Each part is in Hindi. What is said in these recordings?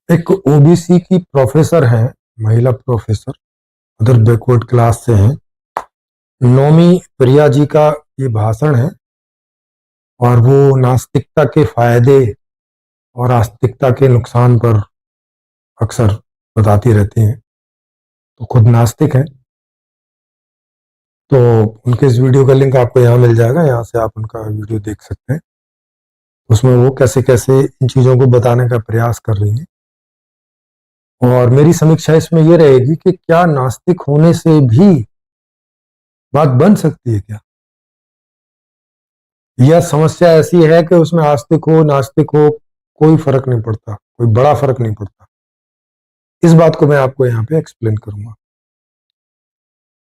एक ओबीसी की प्रोफेसर है, महिला प्रोफेसर, उधर बैकवर्ड क्लास से हैं। नौमी प्रिया जी का ये भाषण है और वो नास्तिकता के फायदे और आस्तिकता के नुकसान पर अक्सर बताती रहती हैं। तो खुद नास्तिक हैं, तो उनके इस वीडियो का लिंक आपको यहाँ मिल जाएगा, यहाँ से आप उनका वीडियो देख सकते हैं। उसमें वो कैसे कैसे इन चीज़ों को बताने का प्रयास कर रही हैं। और मेरी समीक्षा इसमें ये रहेगी कि क्या नास्तिक होने से भी बात बन सकती है क्या? यह समस्या ऐसी है कि उसमें आस्तिक हो नास्तिक हो कोई फर्क नहीं पड़ता, कोई बड़ा फर्क नहीं पड़ता। इस बात को मैं आपको यहाँ पे एक्सप्लेन करूंगा।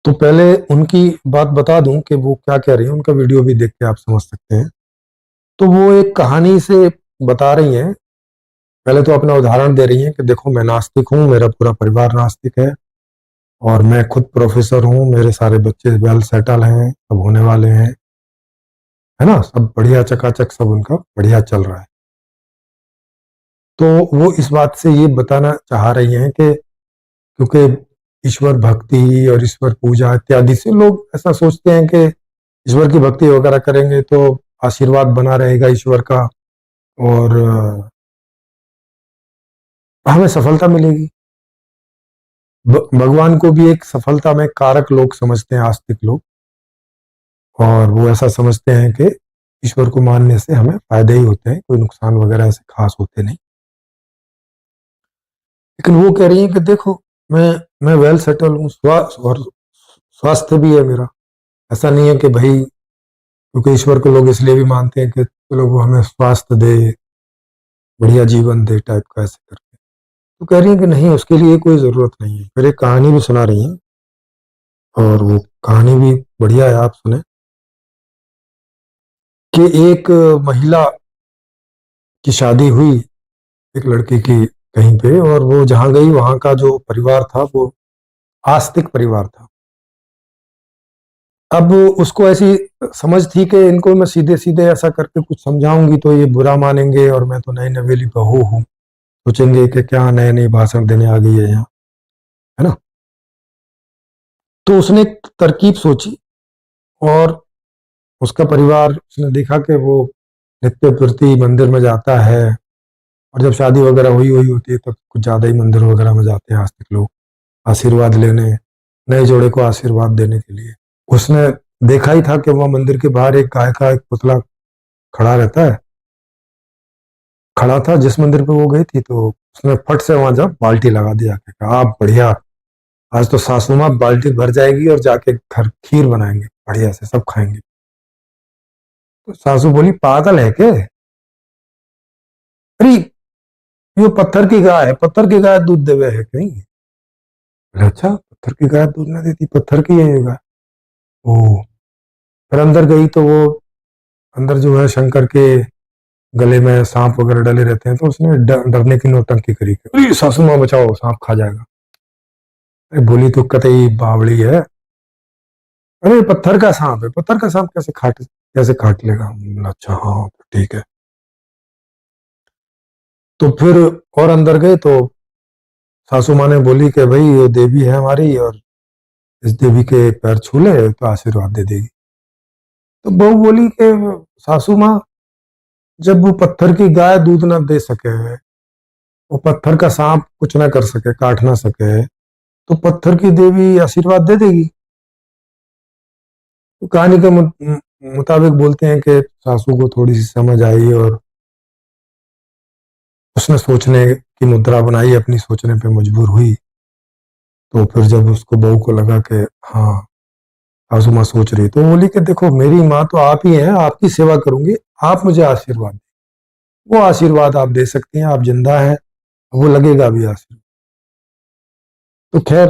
तो पहले उनकी बात बता दूं कि वो क्या कह रही है, उनका वीडियो भी देख के आप समझ सकते हैं। तो वो एक कहानी से बता रही हैं। पहले तो अपना उदाहरण दे रही हैं कि देखो मैं नास्तिक हूँ, मेरा पूरा परिवार नास्तिक है और मैं खुद प्रोफेसर हूँ, मेरे सारे बच्चे वेल सेटल हैं, सब होने वाले हैं, है ना, सब बढ़िया चकाचक, सब उनका बढ़िया चल रहा है। तो वो इस बात से ये बताना चाह रही हैं कि क्योंकि ईश्वर भक्ति और ईश्वर पूजा इत्यादि से लोग ऐसा सोचते हैं कि ईश्वर की भक्ति वगैरह करेंगे तो आशीर्वाद बना रहेगा ईश्वर का और हमें सफलता मिलेगी। भगवान को भी एक सफलता में कारक लोग समझते हैं, आस्तिक लोग, और वो ऐसा समझते हैं कि ईश्वर को मानने से हमें फायदे ही होते हैं, कोई नुकसान वगैरह ऐसे खास होते नहीं। लेकिन वो कह रही है कि देखो मैं वेल सेटल हूँ, और स्वास्थ्य भी है मेरा। ऐसा नहीं है कि भाई क्योंकि ईश्वर को लोग इसलिए भी मानते हैं कि चलो वो हमें स्वास्थ्य दे, बढ़िया जीवन दे टाइप का, ऐसे करके। तो कह रही है कि नहीं, उसके लिए कोई जरूरत नहीं है। फिर एक कहानी भी सुना रही है और वो कहानी भी बढ़िया है, आप सुने। कि एक महिला की शादी हुई एक लड़के की कहीं पे, और वो जहां गई वहां का जो परिवार था वो आस्तिक परिवार था। अब उसको ऐसी समझ थी कि इनको मैं सीधे सीधे ऐसा करके कुछ समझाऊंगी तो ये बुरा मानेंगे और मैं तो नई नवेली बहू हूँ, सोचेंगे कि क्या नए नए भाषण देने आ गई है यहाँ, है ना। तो उसने एक तरकीब सोची और उसका परिवार, उसने देखा कि वो नित्य प्रति मंदिर में जाता है, और जब शादी वगैरह हुई हुई होती है तब कुछ ज्यादा ही मंदिर वगैरह में जाते हैं आस्तिक लोग, आशीर्वाद लेने, नए जोड़े को आशीर्वाद देने के लिए। उसने देखा ही था कि वह मंदिर के बाहर एक गाय का एक पुतला खड़ा रहता है, खड़ा था जिस मंदिर पे वो गई थी। तो उसने फट से वहां जा बाल्टी लगा दिया कि कहा आप बढ़िया, आज तो सासू माँ बाल्टी भर जाएगी और जाके घर खीर बनाएंगे, बढ़िया से सब खाएंगे। तो सासू बोली पागल है के, अरे ये पत्थर की गाय है, पत्थर की गाय दूध देवे है कहीं। बोले, अच्छा पत्थर की गाय दूध ना देती, पत्थर की है ये गाय। ओ, फिर अंदर गई तो वो अंदर जो है शंकर के गले में सांप वगैरह डले रहते हैं, तो उसने डरने की नौटंकी करी, अरे सासू माँ बचाओ सांप खा जाएगा। अरे बोली तो कतई बावड़ी है, अरे पत्थर का सांप है, पत्थर का सांप कैसे काट लेगा। अच्छा हाँ ठीक है। तो फिर और अंदर गए तो सासू माँ ने बोली कि भाई ये देवी है हमारी और इस देवी के पैर छू ले तो आशीर्वाद दे देगी। तो बहू बोली कि सासू माँ, जब वो पत्थर की गाय दूध ना दे सके, वो पत्थर का सांप कुछ ना कर सके, काट ना सके, तो पत्थर की देवी आशीर्वाद दे देगी। तो कहानी के मुताबिक बोलते हैं कि सासू को थोड़ी सी समझ आई और उसने सोचने की मुद्रा बनाई, अपनी सोचने पे मजबूर हुई। तो फिर जब उसको बहू को लगा कि हाँ सासू माँ सोच रही, तो बोली कि देखो मेरी माँ तो आप ही हैं, आपकी सेवा करूंगी, आप मुझे आशीर्वाद दें। वो आशीर्वाद आप दे सकती हैं, आप जिंदा हैं, वो लगेगा भी आशीर्वाद। तो खैर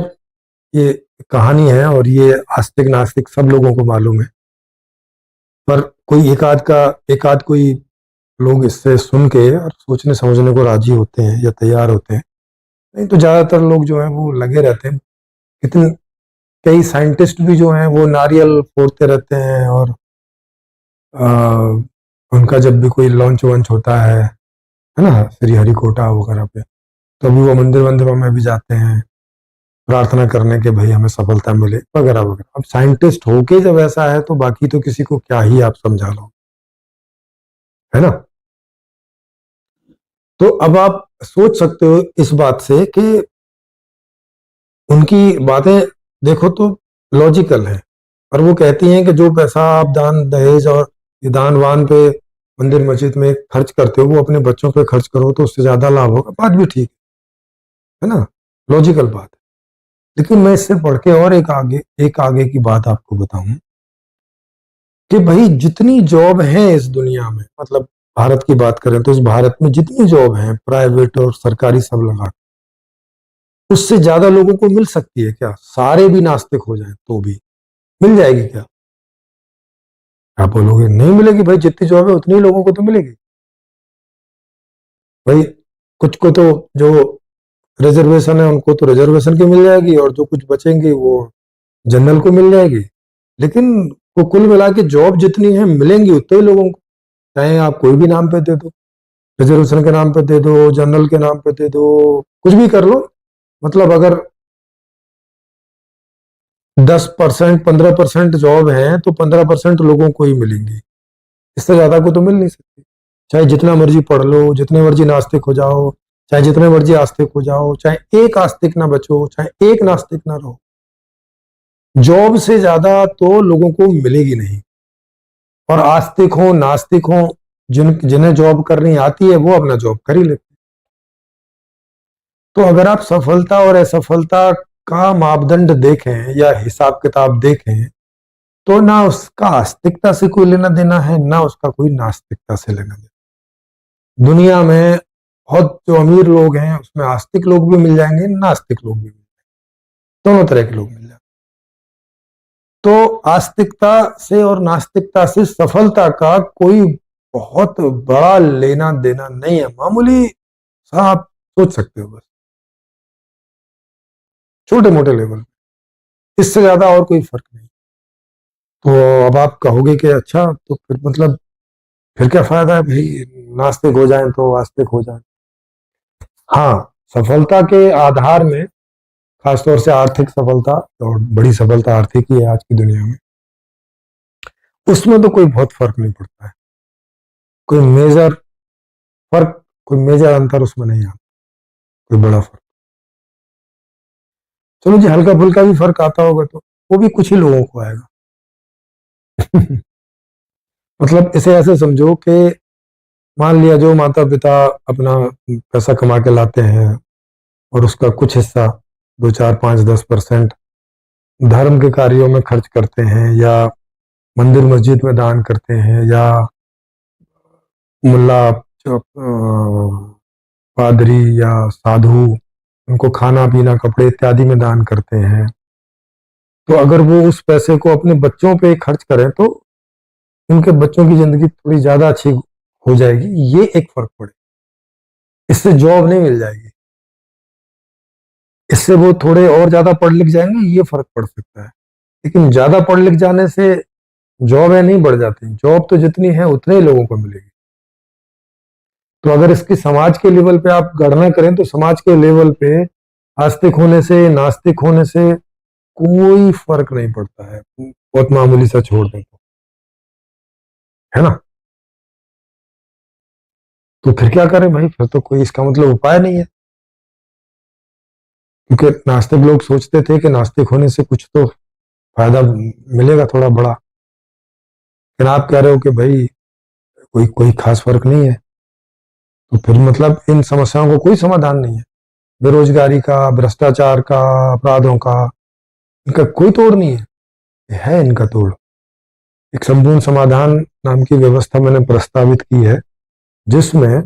ये कहानी है और ये आस्तिक नास्तिक सब लोगों को मालूम है, पर कोई एक आध कोई लोग इससे सुन के और सोचने समझने को राजी होते हैं या तैयार होते हैं। नहीं तो ज्यादातर लोग जो हैं वो लगे रहते हैं। कितने कई साइंटिस्ट भी जो हैं वो नारियल फोड़ते रहते हैं, और आ, उनका जब भी कोई लॉन्च वॉन्च होता है ना, श्री हरिकोटा वगैरह पे, तो अभी वो मंदिरों में भी जाते हैं प्रार्थना करने के भाई हमें सफलता मिले वगैरह वगैरह। अब साइंटिस्ट होके जब ऐसा है तो बाकी तो किसी को क्या ही आप समझा लो, है ना। तो अब आप सोच सकते हो इस बात से कि उनकी बातें देखो तो लॉजिकल है, और वो कहती हैं कि जो पैसा आप दान दहेज और दान वान पे मंदिर मस्जिद में खर्च करते हो वो अपने बच्चों पे खर्च करो तो उससे ज्यादा लाभ होगा। बात भी ठीक है ना, लॉजिकल बात है। लेकिन मैं इससे बढ़ के और एक आगे की बात आपको बताऊं कि भाई जितनी जॉब है इस दुनिया में, मतलब भारत की बात करें तो इस भारत में जितनी जॉब है प्राइवेट और सरकारी सब लगा, उससे ज्यादा लोगों को मिल सकती है क्या? सारे भी नास्तिक हो जाएं तो भी मिल जाएगी क्या? आप बोलोगे नहीं मिलेगी भाई, जितनी जॉब है उतनी लोगों को तो मिलेगी भाई। कुछ को तो जो रिजर्वेशन है उनको तो रिजर्वेशन की मिल जाएगी, और जो कुछ बचेंगे वो जनरल को मिल जाएगी। लेकिन वो कुल मिला के जॉब जितनी है मिलेंगी उतने ही लोगों को, चाहे आप कोई भी नाम पे दे दो, रिजर्वेशन के नाम पे दे दो, जनरल के नाम पे दे दो, कुछ भी कर लो। मतलब अगर 10% 15% जॉब है तो 15% लोगों को ही मिलेंगी, इससे ज्यादा को तो मिल नहीं सकती। चाहे जितना मर्जी पढ़ लो, जितने मर्जी नास्तिक हो जाओ, चाहे जितने मर्जी आस्तिक हो जाओ, चाहे एक आस्तिक ना बचो, चाहे एक नास्तिक ना रहो, जॉब से ज्यादा तो लोगों को मिलेगी नहीं। और आस्तिक हो नास्तिक हो, जिन्हें जॉब करनी आती है वो अपना जॉब कर ही लेते। तो अगर आप सफलता और असफलता का मापदंड देखें या हिसाब किताब देखें तो ना उसका आस्तिकता से कोई लेना देना है, ना उसका कोई नास्तिकता से लेना देना। दुनिया में बहुत जो अमीर लोग हैं उसमें आस्तिक लोग भी मिल जाएंगे, नास्तिक लोग भी मिल जाएंगे, दोनों तरह के लोग मिल जाएंगे। तो आस्तिकता से और नास्तिकता से सफलता का कोई बहुत बड़ा लेना देना नहीं है, मामूली सा आप सोच सकते हो, बस छोटे मोटे लेवल, इससे ज्यादा और कोई फर्क नहीं। तो अब आप कहोगे कि अच्छा तो फिर मतलब फिर क्या फायदा है भाई, नास्तिक हो जाएं तो आस्तिक हो जाएं। हाँ, सफलता के आधार में खासतौर से आर्थिक सफलता, और बड़ी सफलता आर्थिक ही है आज की दुनिया में, उसमें तो कोई बहुत फर्क नहीं पड़ता है, कोई मेजर फर्क, कोई मेजर अंतर उसमें नहीं आता, कोई बड़ा फर्क। चलो जी, हल्का फुल्का भी फर्क आता होगा तो वो भी कुछ ही लोगों को आएगा। मतलब इसे ऐसे समझो कि मान लिया जो माता पिता अपना पैसा कमा के लाते हैं और उसका कुछ हिस्सा 2 4 5 10% धर्म के कार्यों में खर्च करते हैं, या मंदिर मस्जिद में दान करते हैं, या मुल्ला पादरी या साधु उनको खाना पीना कपड़े इत्यादि में दान करते हैं, तो अगर वो उस पैसे को अपने बच्चों पे खर्च करें तो उनके बच्चों की जिंदगी थोड़ी ज्यादा अच्छी हो जाएगी, ये एक फर्क पड़े। इससे जॉब नहीं मिल जाएगी, इससे वो थोड़े और ज्यादा पढ़ लिख जाएंगे, ये फर्क पड़ सकता है। लेकिन ज्यादा पढ़ लिख जाने से जॉब है नहीं बढ़ जाती, जॉब तो जितनी है उतने ही लोगों को मिलेगी। तो अगर इसकी समाज के लेवल पे आप गणना करें तो समाज के लेवल पे आस्तिक होने से नास्तिक होने से कोई फर्क नहीं पड़ता है, बहुत मामूली सा छोड़ दें तो, है ना। तो फिर क्या करें भाई, फिर तो कोई इसका मतलब उपाय नहीं है। क्योंकि नास्तिक लोग सोचते थे कि नास्तिक होने से कुछ तो फायदा मिलेगा थोड़ा बड़ा, लेकिन आप कह रहे हो कि भाई कोई कोई खास फर्क नहीं है। तो फिर मतलब इन समस्याओं को कोई समाधान नहीं है, बेरोजगारी का, भ्रष्टाचार का, अपराधों का, इनका कोई तोड़ नहीं है इनका तोड़। एक संपूर्ण समाधान नाम की व्यवस्था मैंने प्रस्तावित की है, जिसमें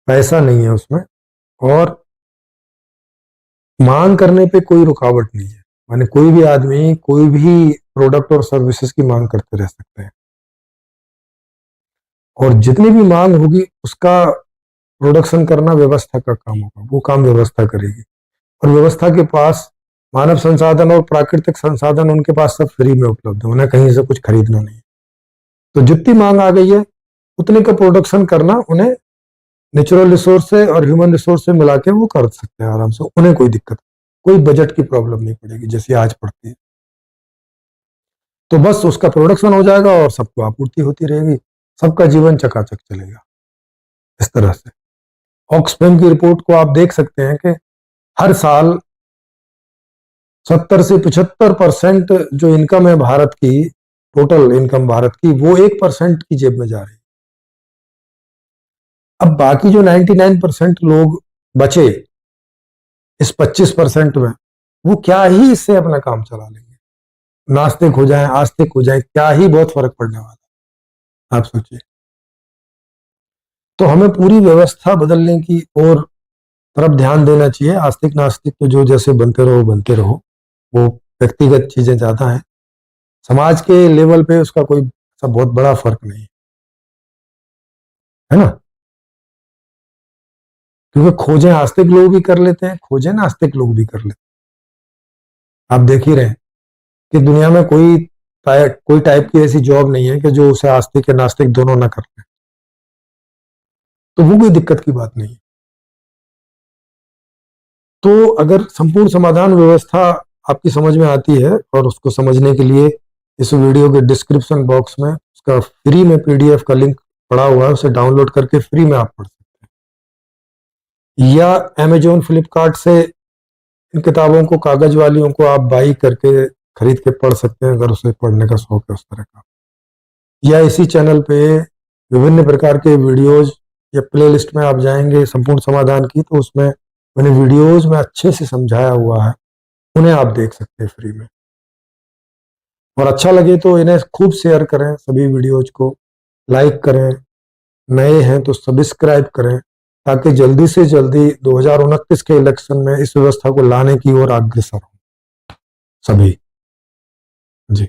पैसा नहीं है उसमें, और मांग करने पे कोई रुकावट नहीं है। माने कोई भी आदमी कोई भी प्रोडक्ट और सर्विसेज की मांग करते रह सकते हैं, और जितनी भी मांग होगी उसका प्रोडक्शन करना व्यवस्था का काम होगा, वो काम व्यवस्था करेगी। और व्यवस्था के पास मानव संसाधन और प्राकृतिक संसाधन उनके पास सब फ्री में उपलब्ध है, उन्हें कहीं से कुछ खरीदना नहीं। तो जितनी मांग आ गई है उतने का प्रोडक्शन करना उन्हें नेचुरल रिसोर्स से और ह्यूमन रिसोर्स से मिला के वो कर सकते हैं आराम से, उन्हें कोई दिक्कत, कोई बजट की प्रॉब्लम नहीं पड़ेगी जैसी आज पड़ती है। तो बस उसका प्रोडक्शन हो जाएगा और सबको आपूर्ति होती रहेगी, सबका जीवन चकाचक चलेगा इस तरह से। ऑक्सफैम की रिपोर्ट को आप देख सकते हैं कि हर साल 70 से 75% जो इनकम है भारत की, टोटल इनकम भारत की, वो 1% की जेब में जा रही है। अब बाकी जो 99% लोग बचे इस 25% में, वो क्या ही इससे अपना काम चला लेंगे, नास्तिक हो जाएं, आस्तिक हो जाएं, क्या ही बहुत फर्क पड़ने वाला है, आप सोचिए। तो हमें पूरी व्यवस्था बदलने की ओर तरफ ध्यान देना चाहिए। आस्तिक नास्तिक तो जो जैसे बनते रहो, वो व्यक्तिगत चीजें ज्यादा हैं, समाज के लेवल पे उसका कोई सब बहुत बड़ा फर्क नहीं है ना। क्योंकि खोजें आस्तिक लोग भी कर लेते हैं, खोजें नास्तिक लोग भी कर लेते हैं। आप देख ही रहे हैं कि दुनिया में कोई टाइप की ऐसी जॉब नहीं है कि जो उसे आस्तिक या नास्तिक दोनों ना कर ले, तो वो कोई दिक्कत की बात नहीं है। तो अगर संपूर्ण समाधान व्यवस्था आपकी समझ में आती है, और उसको समझने के लिए इस वीडियो के डिस्क्रिप्शन बॉक्स में उसका फ्री में पीडीएफ का लिंक पड़ा हुआ है, उसे डाउनलोड करके फ्री में आप पढ़ सकते हैं, या अमेजोन फ्लिपकार्ट से इन किताबों को, कागज वालियों को आप बाई करके खरीद के पढ़ सकते हैं अगर उसे पढ़ने का शौक है उस तरह का। या इसी चैनल पे विभिन्न प्रकार के वीडियोज या प्लेलिस्ट में आप जाएंगे संपूर्ण समाधान की, तो उसमें मैंने वीडियोज में अच्छे से समझाया हुआ है, उन्हें आप देख सकते हैं फ्री में। और अच्छा लगे तो इन्हें खूब शेयर करें, सभी वीडियोज को लाइक करें, नए हैं तो सब्सक्राइब करें, ताकि जल्दी से जल्दी 2029 के इलेक्शन में इस व्यवस्था को लाने की ओर अग्रसर हो सभी। जी।